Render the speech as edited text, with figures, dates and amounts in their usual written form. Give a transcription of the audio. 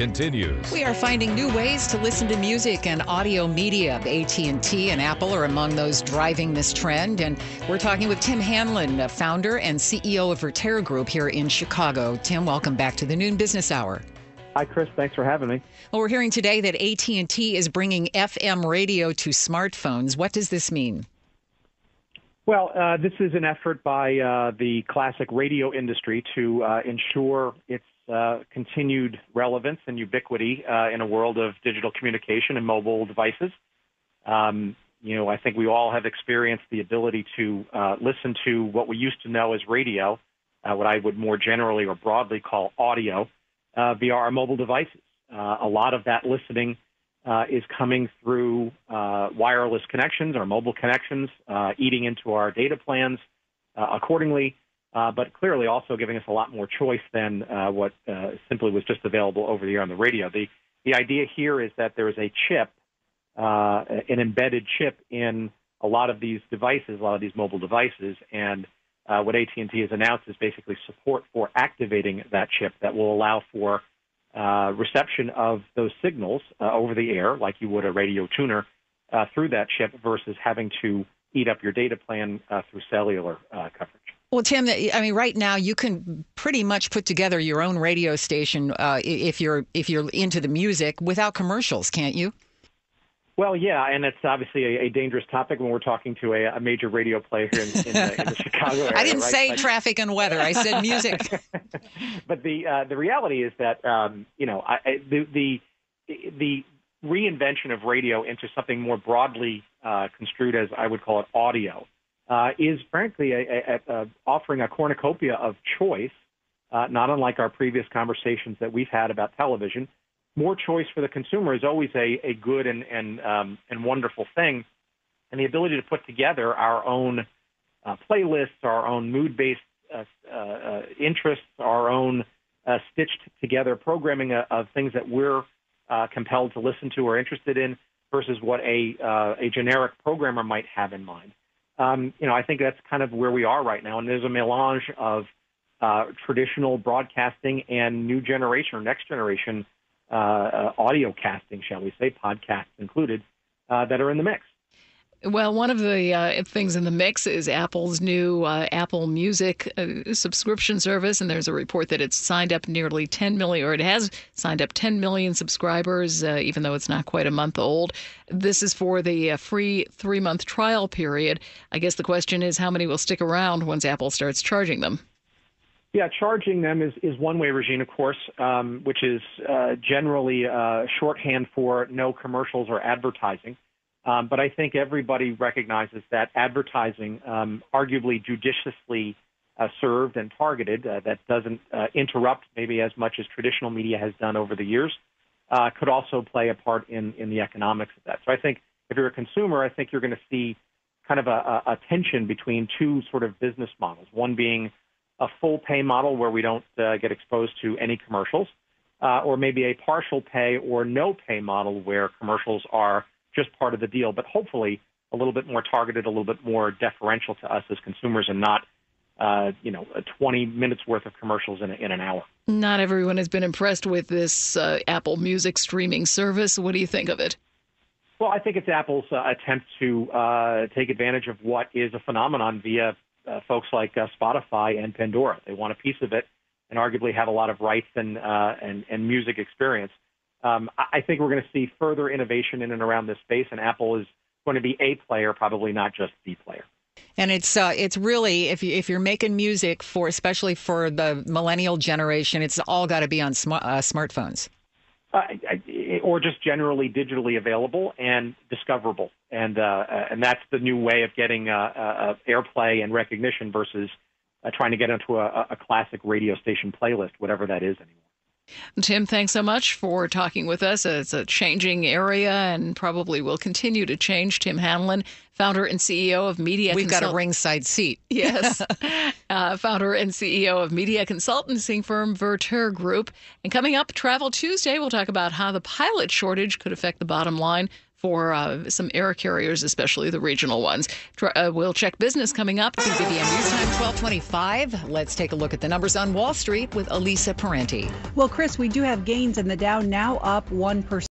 continues. We are finding new ways to listen to music and audio media. AT&T and Apple are among those driving this trend. And we're talking with Tim Hanlon, founder and CEO of Vertere Group here in Chicago. Tim, welcome back to the Noon Business Hour. Hi, Chris. Thanks for having me. Well, we're hearing today that AT&T is bringing FM radio to smartphones. What does this mean? Well, this is an effort by the classic radio industry to ensure its continued relevance and ubiquity in a world of digital communication and mobile devices. I think we all have experienced the ability to listen to what we used to know as radio, what I would more generally or broadly call audio, via our mobile devices. A lot of that listening is coming through wireless connections or mobile connections, eating into our data plans accordingly, but clearly also giving us a lot more choice than what simply was just available over the air on the radio. The idea here is that there is a chip, an embedded chip in a lot of these devices, a lot of these mobile devices, and what AT&T has announced is basically support for activating that chip that will allow for reception of those signals over the air, like you would a radio tuner, through that chip versus having to eat up your data plan through cellular coverage. Well, Tim, I mean, right now you can pretty much put together your own radio station if you're into the music without commercials, can't you? Well, yeah, and it's obviously a dangerous topic when we're talking to a major radio player here in the Chicago area. I didn't right? say traffic and weather. I said music. But the reality is that the reinvention of radio into something more broadly construed as I would call it audio is frankly offering a cornucopia of choice, not unlike our previous conversations that we've had about television. More choice for the consumer is always a good and wonderful thing, and the ability to put together our own playlists, our own mood-based interests, our own stitched together programming of things that we're compelled to listen to or interested in versus what a generic programmer might have in mind. I think that's kind of where we are right now, and there's a melange of traditional broadcasting and new generation or next generation audio casting, shall we say, podcasts included, that are in the mix. Well, one of the things in the mix is Apple's new Apple Music subscription service, and there's a report that it's signed up nearly 10 million, or it has signed up 10 million subscribers, even though it's not quite a month old. This is for the free 3-month trial period. I guess the question is how many will stick around once Apple starts charging them? Yeah, charging them is one way, Regine, of course, which is generally shorthand for no commercials or advertising. But I think everybody recognizes that advertising, arguably judiciously served and targeted, that doesn't interrupt maybe as much as traditional media has done over the years, could also play a part in the economics of that. So I think if you're a consumer, I think you're going to see kind of a tension between two sort of business models, one being a full pay model where we don't get exposed to any commercials, or maybe a partial pay or no pay model where commercials are just part of the deal, but hopefully a little bit more targeted, a little bit more deferential to us as consumers and not, 20 minutes worth of commercials in an hour. Not everyone has been impressed with this Apple Music streaming service. What do you think of it? Well, I think it's Apple's attempt to take advantage of what is a phenomenon via folks like Spotify and Pandora. They want a piece of it and arguably have a lot of rights and music experience. I think we're going to see further innovation in and around this space, and Apple is going to be a player, probably not just the player. And it's really, if you're making music especially for the millennial generation, it's all got to be on smartphones. Or just generally digitally available and discoverable, and that's the new way of getting airplay and recognition versus trying to get into a classic radio station playlist, whatever that is anymore. Tim, thanks so much for talking with us. It's a changing area and probably will continue to change. Tim Hanlon, founder and CEO of Media We've got a ringside seat. Yes. Founder and CEO of media consulting firm Vertere Group. And coming up, Travel Tuesday, we'll talk about how the pilot shortage could affect the bottom line for some air carriers, especially the regional ones. We'll check business coming up. WBBM News Time 12:25. Let's take a look at the numbers on Wall Street with Elisa Parenti. Well, Chris, we do have gains in the Dow now up 1%.